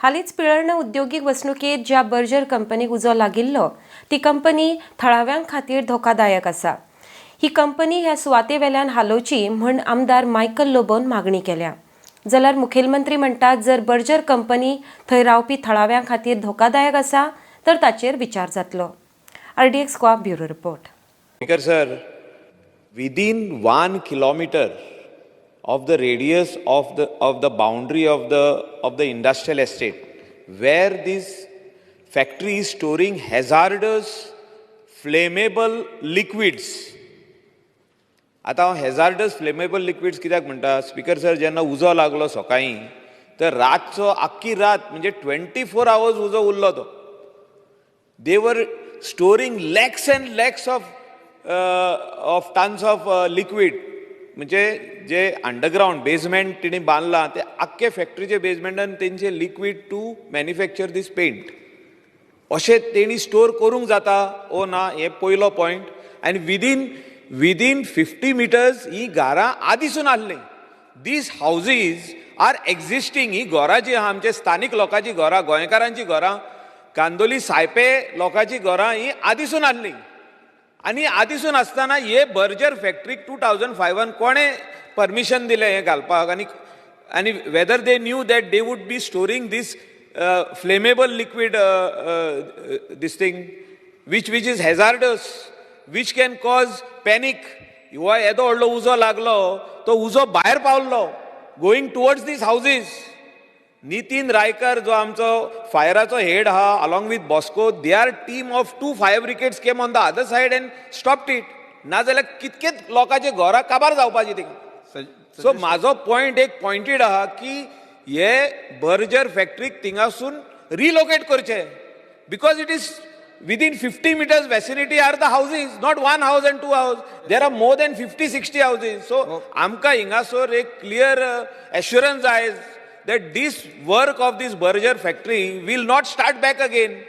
हालींच पिळर्ण उद्योगीक वसणुकेत ज्या बर्जर कंपनीक उजो लागिल्लो ती कंपनी थळाव्यां खातीर धोकादायक आसा। ही कंपनी ह्या सुवातेवेल्यान हालोवची म्हण आमदार मायकल लोबोन मागणी केल्या। जाल्यार मुखेलमंत्री म्हणटात जर बर्जर कंपनी थंय रावपी थळाव्यां खातीर धोकादायक आसा तर ताचेर विचार जातलो। RDX Goa bureau report. Speaker sir, within 1 kilometer of the radius of the boundary of the industrial estate, where this factory is storing hazardous, flammable liquids. आता हांव hazardous, flammable liquids कित्याक म्हणटा? स्पीकर सर, जेन्ना उजो लागलो सकाळीं तर रातचो आख्खी रात म्हणजे 24 hours उजो उरलो तो. They were storing lakhs and lakhs of tons of liquid. म्हणजे जे अंडरग्राउंड बेसमेंट तिणी बांदलां ते आख्खे फॅक्टरीचे बेसमेंटान तेंचे liquid to manufacture this paint अशें तेणी स्टोर करूंक जाता ओ ना, हे पयलो पॉयंट. आनी विदीन 50 meters ही घरां आदींसून आसलीं. दीस हावजीस आर एक्झिस्टींग. ही घरां जी आहा आमचे स्थानीक लोकांची घरां, गोंयकारांची घरां, कांदोली सायपे लोकांची घरां ही आदींसून आसलीं. आनी आदींसून आसतना हे बर्जर फॅक्टरीक 2005 कोणें परमिशन दिलें हें घालपाक? आनी whether they knew that they would be storing this flammable liquid this thing which is hazardous, which can cause panic. हो येदो व्हडलो उजो लागलो, तो उजो भायर पावल्लो going towards this houses. Nitin Raikar जो आमचो फायराचो हेड आहा along with Bosco, they are team of 2 fire brigades came on the other side and stopped it. नाजाल्यार कितकेच लोकांचे घरां काबार जावपाची थिंगा. सो म्हाजो पॉयंट एक पॉयंटेड आहा की हे बर्जर फॅक्टरीक थिंगासून रिलोकेट करचे, because it is within 50 meters vicinity are the houses, not one house and 2 houses. There are more than 50-60 houses. So amka hingasor ek clear assurance is that this work of this Berger factory will not start back again.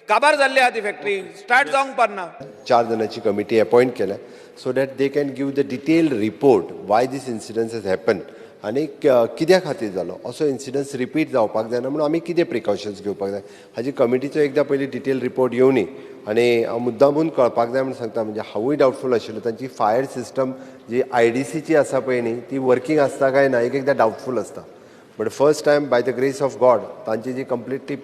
काबार जाल्ली आहा ती factory, start जावंक पारना. 4 जणांची committee appoint केल्या so that they can give the detailed report why this incidents has happen आनी कित्या खातीर जालो असो इन्सिडंट्स रिपीट जावपाक जायना म्हणून आमी कितें प्रिकॉशन्स घेवपाक जाय हाजी कमिटीचो एकदां पयलीं डिटेल रिपोर्ट येवनी. आनी हांव मुद्दामून कळपाक जाय म्हणून सांगता, म्हणजे हांवूय डावटफूल आशिल्लो तांची फायर सिस्टम जी IDCची आसा पळय न्ही ती वर्किंग आसता काय ना एकदां डावटफूल आसता. But first time by the grace of God तांची जी कंप्लिटली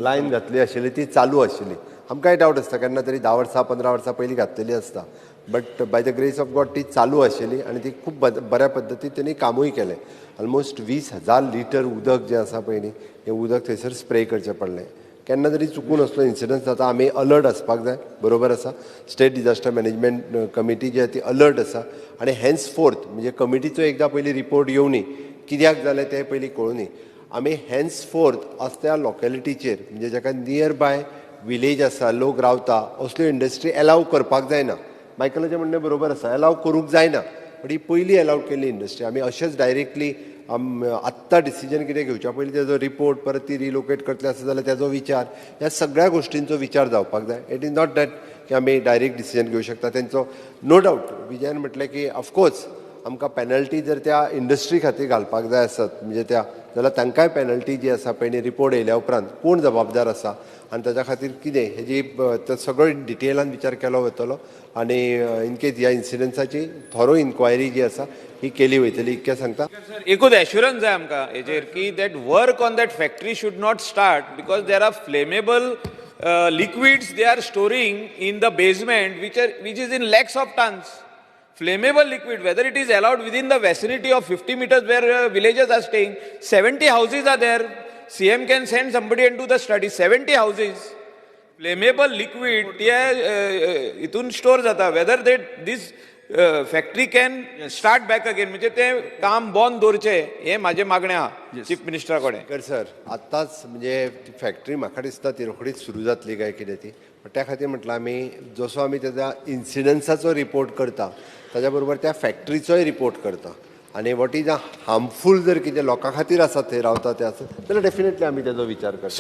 लायन घातली आशिल्ली ती चालू आशिल्ली. आमकांय डावट आसता केन्ना तरी 10 वर्सां 15 वर्सां पयलीं घातलेली आसता, but by the grace of God ती चालू आशिल्ली आनी ती खूब बऱ्या पद्दतीन तेणी कामूय केलें. ऑलमोस्ट 20,000 लिटर उदक जें आसा पळय न्ही हें उदक थंयसर स्प्रे करचें पडलें. केन्ना तरी चुकून असलो इन्सिडंट जाता, आमी अलर्ट आसपाक जाय. बरोबर आसा, स्टेट डिजास्टर मॅनेजमेंट कमिटी जी आसा ती अलर्ट आसा आनी हेन्स फोर्थ म्हणजे कमिटीचो एकदां पयलीं रिपोर्ट येवनी, कित्याक जालें तें पयलीं कळुनी. आमी हेन्स फोर्थ असल्या लोकेलिटीचेर म्हणजे जाका नियर बाय विलेज आसा, लोक रावता, असल्यो इंडस्ट्री एलाव करपाक जायना. मायकलाचें म्हणणें बरोबर आसा, एलाव करूंक जायना, बट ही पयलीं एलाव केल्ली इंडस्ट्री. आमी अशेंच डायरेक्टली आत्तां डिसिजन कितें घेवच्या पयलीं तेजो रिपोर्ट परत ती रिलोकेट करतले आसा जाल्यार तेजो विचार, ह्या सगळ्या गोश्टींचो विचार जावपाक जाय. इट इज नॉट दॅट की आमी डायरेक्ट डिसिजन घेवं शकता. तेंचो नो डावट विजयान म्हटलें की ऑफकोर्स आमकां पेनल्टी जर त्या इंडस्ट्री खातीर घालपाक जाय आसत म्हणजे त्या जाल्यार तांकांय पेनल्टी जी आसा पळय रिपोर्ट येयल्या उपरांत कोण जबाबदार आसा आनी ताच्या खातीर कितें हेजी सगळो डिटेलान विचार केलो वतलो आनी इन केस ह्या इन्सिडंट्साची थॉरो इन्क्वायरी जी आसा ही केली वयतली इतकें सांगता. एकूच एश्युरन्स जाय आमकां हेजेर की that work on that factory should not start because there are flammable liquids they are storing in the basement which is in lakhs of tons. Flammable liquid, whether it is allowed within the vicinity of 50 meters where villages are staying, 70 houses are there. CM can send somebody and do the study. 70 houses. Flammable liquid, itun store jata. Whether this factory can start back again, म्हणजे ते काम बंद दवरचे हे माझे मागणे आहा chief मिनिस्टरा कडेन. सर आत्ताच म्हणजे ती फॅक्टरी म्हाका दिसता ती रोखडीच सुरू जातली काय कितें ती, त्या खातीर म्हटलं आमी जसो आमी तेजा इन्सिडंट्साचो रिपोर्ट करता ताच्या बरोबर त्या फॅक्टरीचोय रिपोर्ट करता आनी वॉट इज हार्मफूल जर कितें लोकां खातीर आसा थंय रावता तें आसत जाल्यार डेफिनेटली आमी तेजो विचार करता.